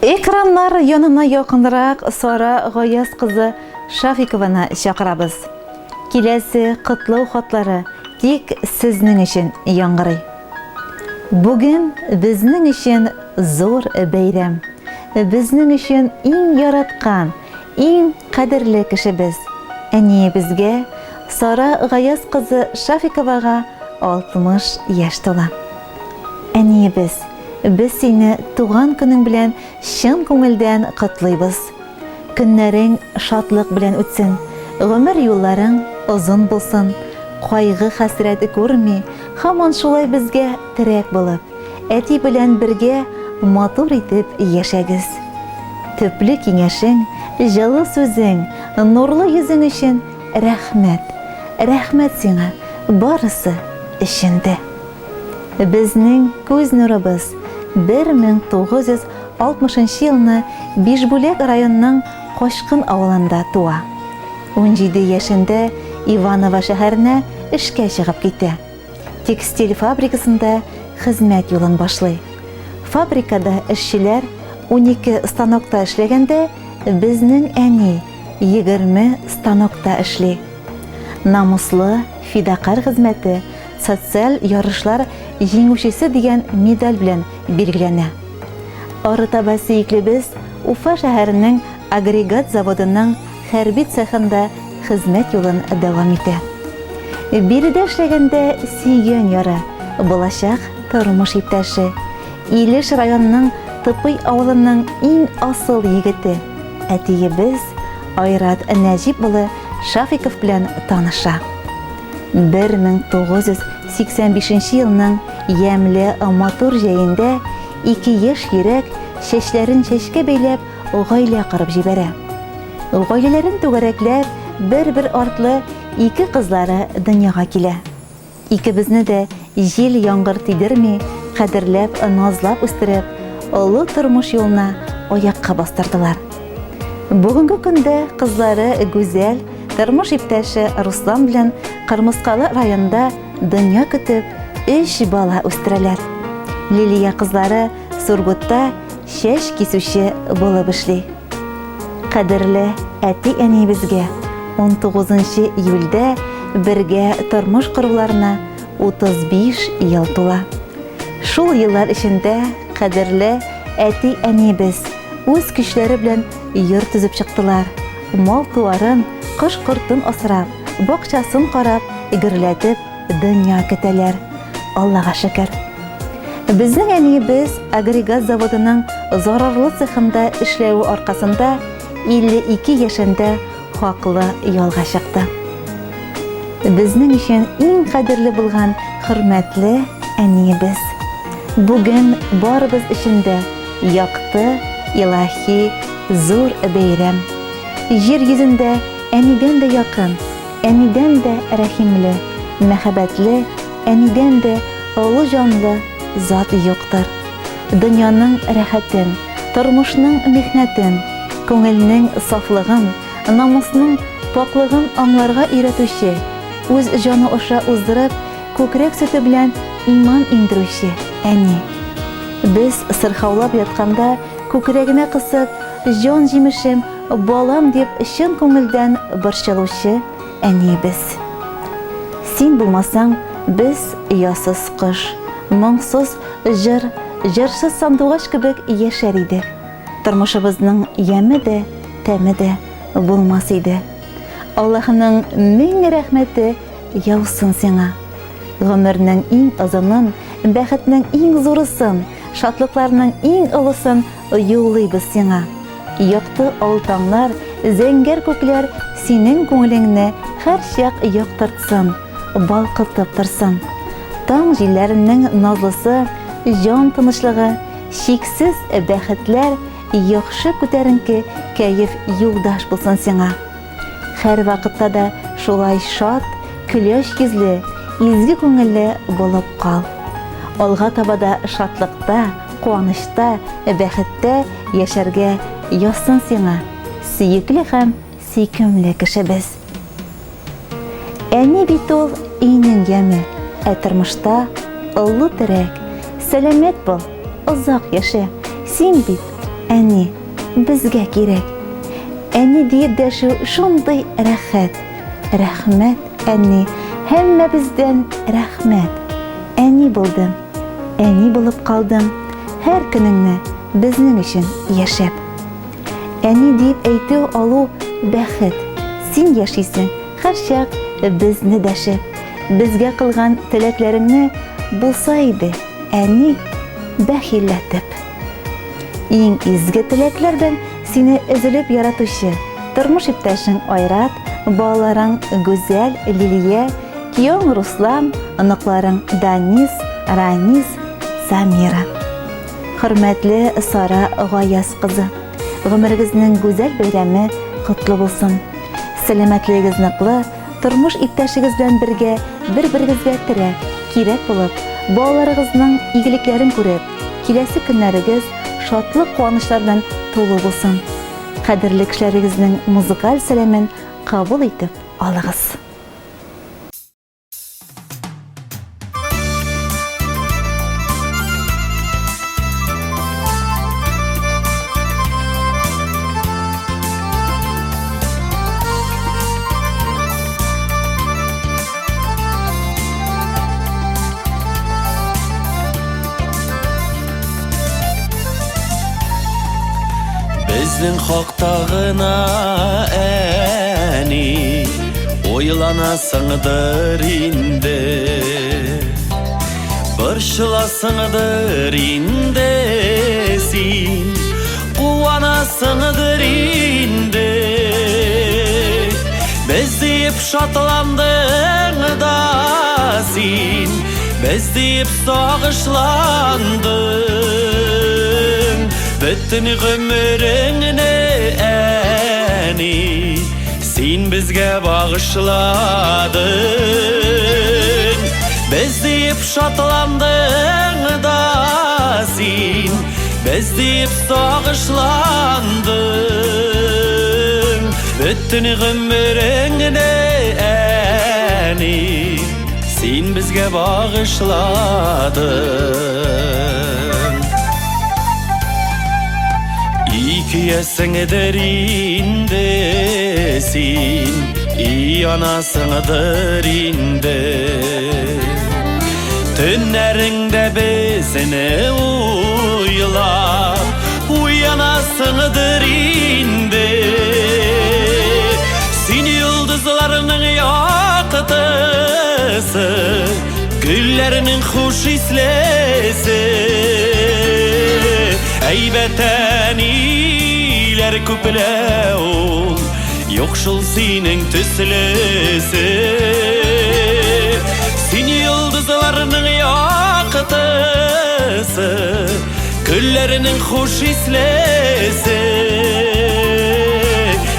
Ekranlar yanına yakındırak Sara Gayas kızı Şafikova'na çağırabız. Kilesi kutlu xatları tek sizning için yangırıy. Bugün bizning için zor bayram. Bizning için eng yaratgan, eng qadrli kishimiz. Әне bizga Sara Gayas kızı Şafikovaga 60 yaş tola. Әне biz seni туган күнең белән чын күңелдән котлыйбыз. Көннәрең шатлык белән үтсен, гомер юлларың озын булсын, кайгы хәсрәте күрми, һаман шулай безгә терәк булып, әти белән бергә матур итеп яшәгез. Төпле киңәшең, җылы сүзең, нурлы йөзең өчен рәхмәт. Рәхмәт сиңа барысы өчендә. Безнең күз нурыбыз 1960 елны Бишбүләк районының Кашкын авылында туа. 17 яшендә Иваново шәһәренә эшкә чыгып китә. Текстиль фабрикасында хезмәт юлын башлый. Фабрикада эшчеләр 12 станокта эшләгәндә, безнең әни 20 станокта эшли. Намуслы, фидакар хезмәте, социаль ярышлар җиңүчесе дигән медаль белән билгеләнә. Арытаба сөйклебез Уфа шәһәренең агрегат заводының хәрби цехында хезмәт юлын дәвам итә. Биредә эшләгәндә сөйгән яры, булачак тормыш иптәше, Илеш районының Тыпый авылының иң асыл егете, әтиебез Айрат Нәҗип улы Шафиков белән таныша. 1985 елның ямьле матур җәендә 2 яшь йөрәк чәчләрен чәчкә бәйләп гаилә корып җибәрә. Гаиләләрен түгәрәкләп, бер артлы 2 кызлары дөньяга килә. Икебезне дә җил яңгыр тидерми, кадерләп, назлап үстереп, олы тормыш юлына аякка бастырдылар. Бүгенге көндә кызлары Гүзәл, тормыш иптәше Руслан белән Кырмыскалы районында дөнья көтеп 3 бала үстерәләр. Лилия кызлары Сургутта чәч кисүче булып эшли. Кадерле әти-әнибезгә 19 июльдә бергә тормыш коруларына 35 ел тула. Шул еллар эчендә кадерле әти-әнибез үз көчләре белән йорт төзеп чыктылар. Мал-туарын, кош-кортын асрап, бакчасын карап, игерләтеп дөнья көтәләр. Аллага шөкер. Безнең әниебез агрегат заводының зарарлы цехында эшләүе аркасында 52 яшендә хаклы ялга чыкты. Безнең өчен иң кадерле булган хөрмәтле әниебез. Бүген барыбыз өчендә якты, илаһи, зур бәйрәм. Җир йөзендә әнидән дә якын, әнидән дә рәхимле, мәхәббәтле, әнидән дә олы җанлы зат юктыр. Дөньяның рәхәтен, тормышның михнәтен, күңелнең сафлыгын, намусның паклыгын аңларга өйрәтүче, үз җаны аша уздырып, күкрәк сөте белән иман индерүче әни. Без сырхаулап ятканда күкрәгенә кысып, җан җимешем, балам дип чын күңелдән борчылучы әниебез. Син булмасаң, без ясыз кыш, моңсыз җыр, җырсыз сандугач кебек яшәр идек. Тормышыбызның яме дә, тәме дә булмас иде. Аллаһның мең рәхмәте яусын сиңа. Гомернең иң озынын, бәхетнең иң зурысын, шатлыкларның иң олысын юллыйбыз сиңа. Якты алтаннар, зәңгәр күкләр синең күңелеңне һәр чак яктыртсын, балкытып торсын. Таң җилләренең назлысы, җан тынычлыгы, чиксез бәхетләр, яхшы күтәренке кәеф юлдаш булсын сиңа. Һәр вакытта да шулай шат, көләч йөзле, изге күңелле булып кал. Алга таба да шатлыкта, куанычта, бәхеттә яшәргә язсын сиңа, сөекле һәм сөйкемле кешебез. Әни бит ул өйнең яме, тормышта олы терәк. Сәламәт бул, озак яшә. Син бит әни, безгә кирәк. Әни диеп дәшү шундый рәхәт. Рәхмәт, әни, һәммәбездән рәхмәт. Әни булдым, әни булып калдым, һәр көнеңне безнең өчен яшәп. Әни дип әйтү алу бәхет. Син яшисең һәр чак безне дәшеп. Безгә кылган теләкләреңне булса иде, әни, бәхилләтеп. Иң изге теләкләр белән сине өзелеп яратучы тормыш иптәшең Айрат, балаларың Гүзәл, Лилия, киёң Руслан, оныкларың Данис, Ранис, Самира. Хөрмәтле Сара Гаяз кызы, гомерегезнең гүзәл бәйрәме котлы булсын. Сәламәтлегегез ныклы, тормыш иптәшегез белән бергә бер-берегезгә терәк, кирәк булып, балаларыгызның игелекләрен күреп, киләсе көннәрегез шатлык куанычлар белән тулы булсын. Кадерле кешеләрегезнең музыкаль сәламен кабул итеп алыгыз. Безнең хактагына әни, ойланасыңдыр инде, борчыласыңдыр инде син, куанасыңдыр инде. Без дип шатландың да син, без дип сагышландың. Бөтен гомереңне әни, син безгә багышладың. Без дип шатландың да син, без дип сагышландың. Бөтен гомереңне әни, син безгә багышладың. Икиясыңдыр инде син, иянасыңдыр инде. Төннәреңдә безне уйлап, уянасыңдыр инде. Син йолдызларның яктысы, гөлләрнең хуш ислесе. Әйбәт әниләр күпләү, юк шул синең төслесе. Син йолдызларның яктысы, гөлләрнең хуш ислесе.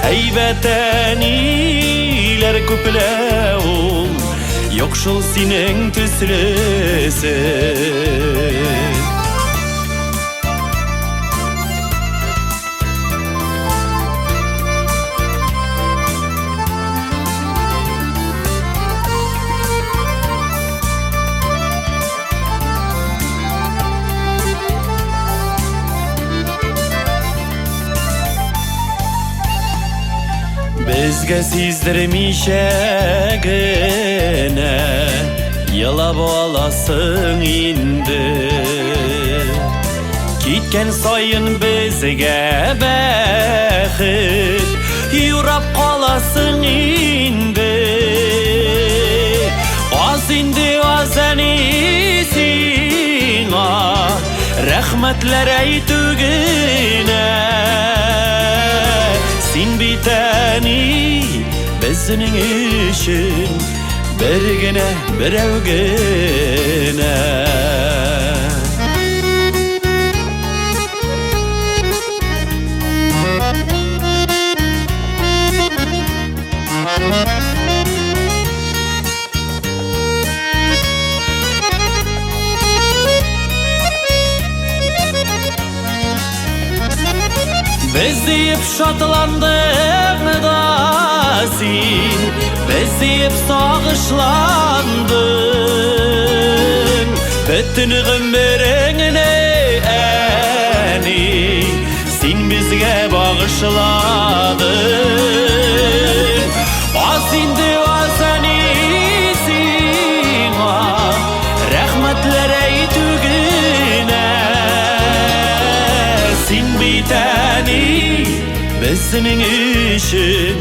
Әйбәт әниләр күпләү, юк шул синең төслесе. Безгә сиздермичә генә елап аласың инде. Киткән саен безгә бәхет юрап каласың инде. Аз инде аз әни сиңа рәхмәтләр әйтү генә. Син бит әни безнең өчен бер генә берәү генә. Без дип шатландың да син, без дип сагышландың. Бөтен гомереңне әни, bağışladı. Az indi seni sina rahmetler eytügüne. Sin biteni bizning için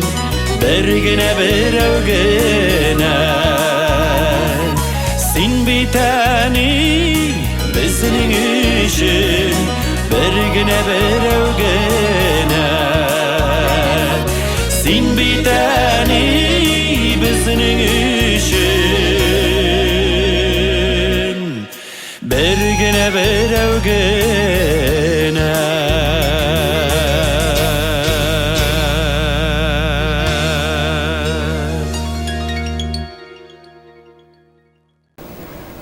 bergine berevgene. Sin biteni bizning için bergine berevgene. Sin biteni bizning için bergine berevgene.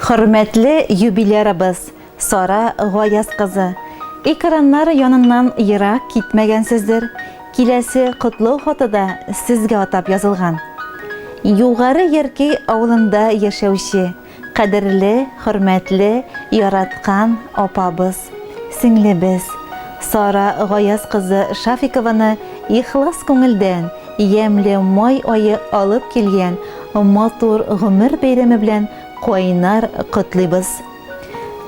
Hürmetli юбилярыбыз Сара Гаяз кызы. Экраннар янынан йыrak китмәгәнсездер. Киләсе котлау хаты да сезгә атап язылган. Югары Яркәй авылында яшәүче, кадерле, хөрмәтле, яраткан апабыз, сеңлебез Сара Гаяз кызы Шафикованы ихлас күңелдән ямьле май айы алып килгән матур гомер бәйрәме белән кайнар котлыйбыз.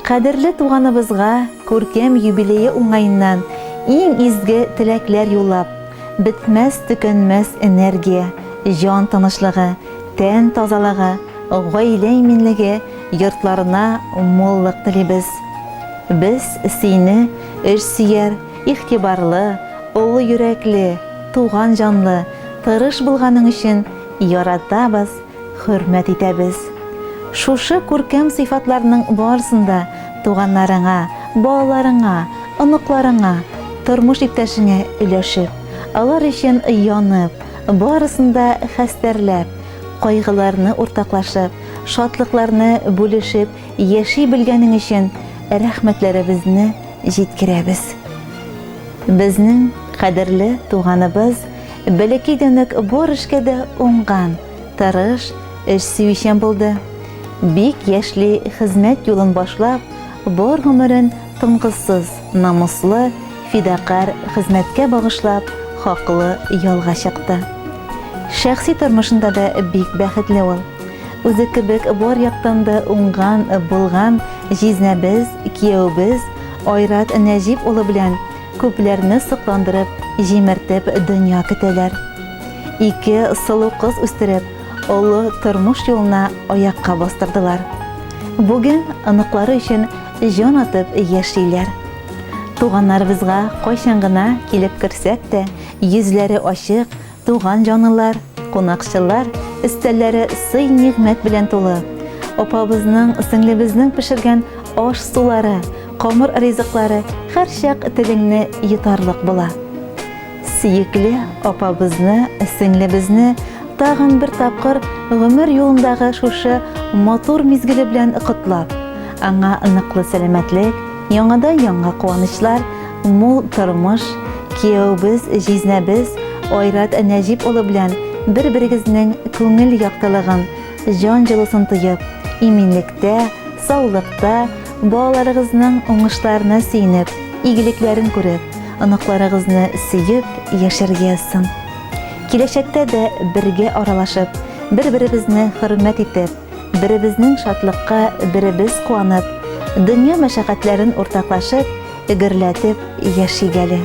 Кадерле туганыбызга күркәм юбилее уңаеннан иң изге теләкләр юллап, бетмәс төкәнмәс энергия, җан тынычлыгы, тән тазалыгы, гаилә иминлеге йортларына моллык телибез. Без сине эшсөяр, игътибарлы, олы йөрәкле, туган җанлы, тырыш булганың өчен яратабыз, хөрмәт итәбез. Шушы күркәм сыйфатларның барысында туганнарыңа, балаларыңа, оныкларыңа, тормыш иптәшеңә өләшеп, алар өчен янып, барысында хәстәрләп, кайгыларны уртаклашып, шатлыкларны бүлешеп яши белгәнең өчен рәхмәтләребезне җиткерәбез. Безнең кадерле туганыбыз бәләкәйдән үк бар эшкә дә уңган, тырыш, эшсөйчән булды. Бик яшьли хезмәт юлын башлап, бар гомерен тынгысыз, намуслы, фидакар хезмәткә багышлап, хаклы ялга чыкты. Шәхси тормышында да бик бәхетле ул. Үзе кебек бар яктан да уңган булган җизнәбез, кияүбез Айрат Нәҗип улы белән күпләрне сокландырып, җимертеп дөнья көтәләр. Ике сылу кыз үстереп, олы тормыш юлына аякка бастырдылар. Бүген аныклары өчен җан атып яшиләр. Туганнарыбызга кайчан гына килеп керсәк тә, йөзләре ачык, туган җанлылар, кунакчылар, өстәлләре сый-нигъмәт белән тулы. Апабызның, сеңлебезнең пешергән аш-сулары, камыр ризыклары һәрчак телеңне йотарлык була. Сөекле апабызны, сеңлебезне тагын бер тапкыр гомер юлындагы шушы матур мизгеле белән котлап, аңа ныклы сәламәтлек, яңадан яңа куанычлар, мул тормыш, кияүбез, җизнәбез Айрат Нәҗип улы белән бер-берегезнең күңел яктылыгын, җан җылысын тоеп, иминлектә, саулыкта, балаларыгызның уңышларына сөенеп, игелекләрен күреп, аныкларыгызны сөеп яшәргә язсын. Киләчәктә дә бергә аралашып, бер-беребезне хөрмәт итеп, беребезнең шатлыкка беребез куанып, дөнья мәшәкатьләрен уртаклашып, гөрләтеп яшигәле.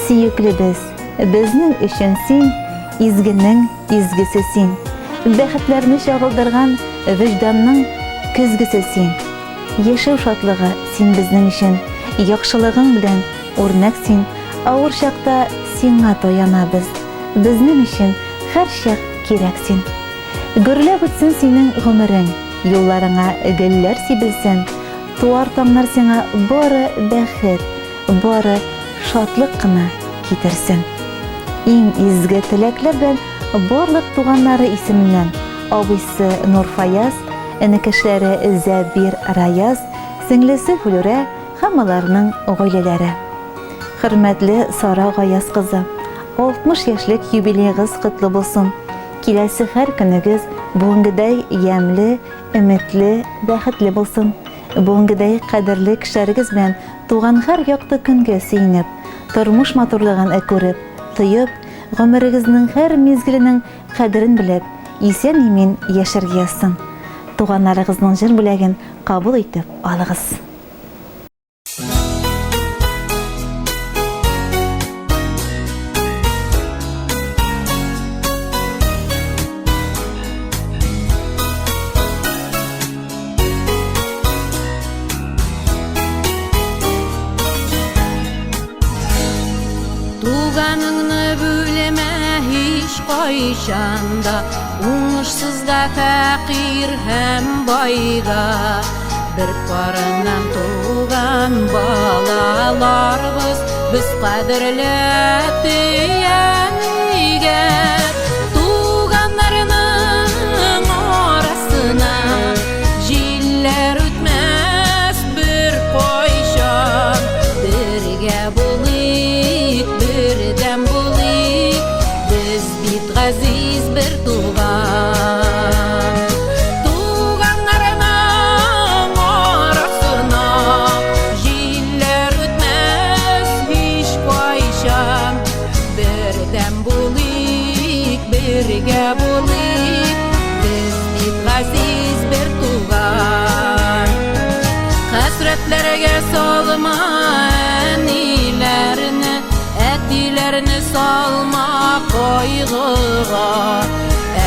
Сөеклебез, безнең өчен син, изгенең изгесе син, бәхетләрне чагылдырган вөҗданның көзгесе син. Яшәү шатлыгы син безнең өчен, яхшылыгың белән үрнәк син, авыр чакта сиңа таянабыз. Безнең өчен һәрчак кирәк син. Гөрләп үтсен синең гомерең, юлларыңа гөлләр сибелсен, туар таңнар сиңа бары бәхет, бары шатлык кына китерсен. Иң изге теләкләр белән барлык туганнары исеменнән абыйсы Нурфаяз, энекәшләре Зәбир Раяз, сеңлесе Флүрә һәм аларның гаиләләре. Хөрмәтле Сара Гаяз кызы, 60 яшьлек юбилейгыз котлы булсын. Киләсе һәр көнегез бүгенгедәй ямьле, өметле, бәхетле булсын. Бүгенгедәй кадерле кешеләрегез белән туган һәр якты көнгә сөенеп, тормыш матурлыгын күреп, тоеп, гомерегезнең һәр мизгеленең кадерен белеп, исән-имин яшәргә язсын. Туганнарыгызның җыр бүләген кабул итеп алыгыз. Туганыңны бүлеме һич кайчанда, уңышсызга, фәкыйр һәм байга. Бер карыннан туган балаларыбыз, без кадерле тиянигә. Туганнарның арасына җилләр үтмәс бер кайчан. Бергә булыйк, бердәм булыйк, без бит газиз бер туган. Туганнарның арасына җилләр үтмәс һич кайчан. Бердәм булыйк, бергә булыйк, без бит газиз бер туган. Хәсрәтләргә салма әниләрне, әтиләрне салма кайгыга.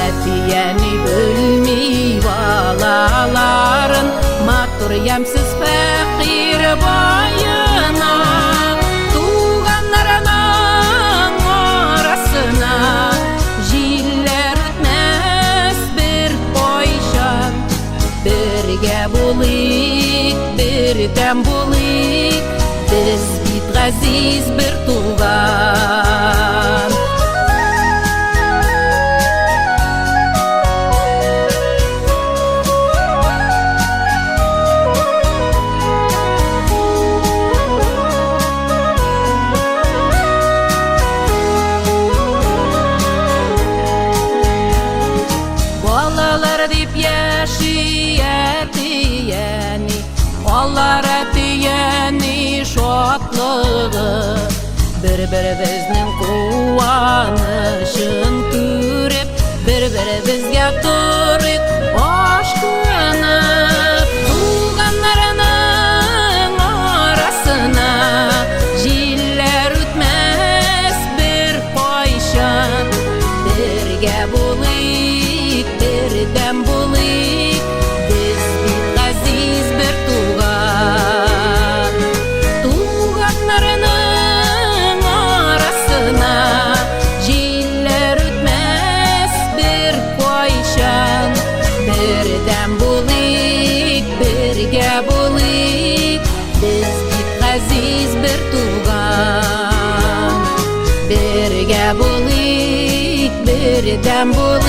Әти-әни белми балаларын, матур ямсыз фәкыйр байына. Туганнарның арасына җилләр үтмәс бер кайчан. Бергә булыйк, бердәм булыйк, без бит газиз бер туган. Балалар дип яши әти-әни, алар әти-әни шатлыгы. Бер-беребезнең куанычын күреп, бер-беребезгә турыйк ашкынып. Туганнарның арасына җилләр үтмәс бер кайчан. Бергә булыйк, бердәм булыйк, без бит газиз бер туган. Туганнарның арасына җилләр үтмәс бер кайчан. Бердәм булыйк, бергә булыйк, без бит газиз бер туган. Бергә булыйк, бердәм булыйк,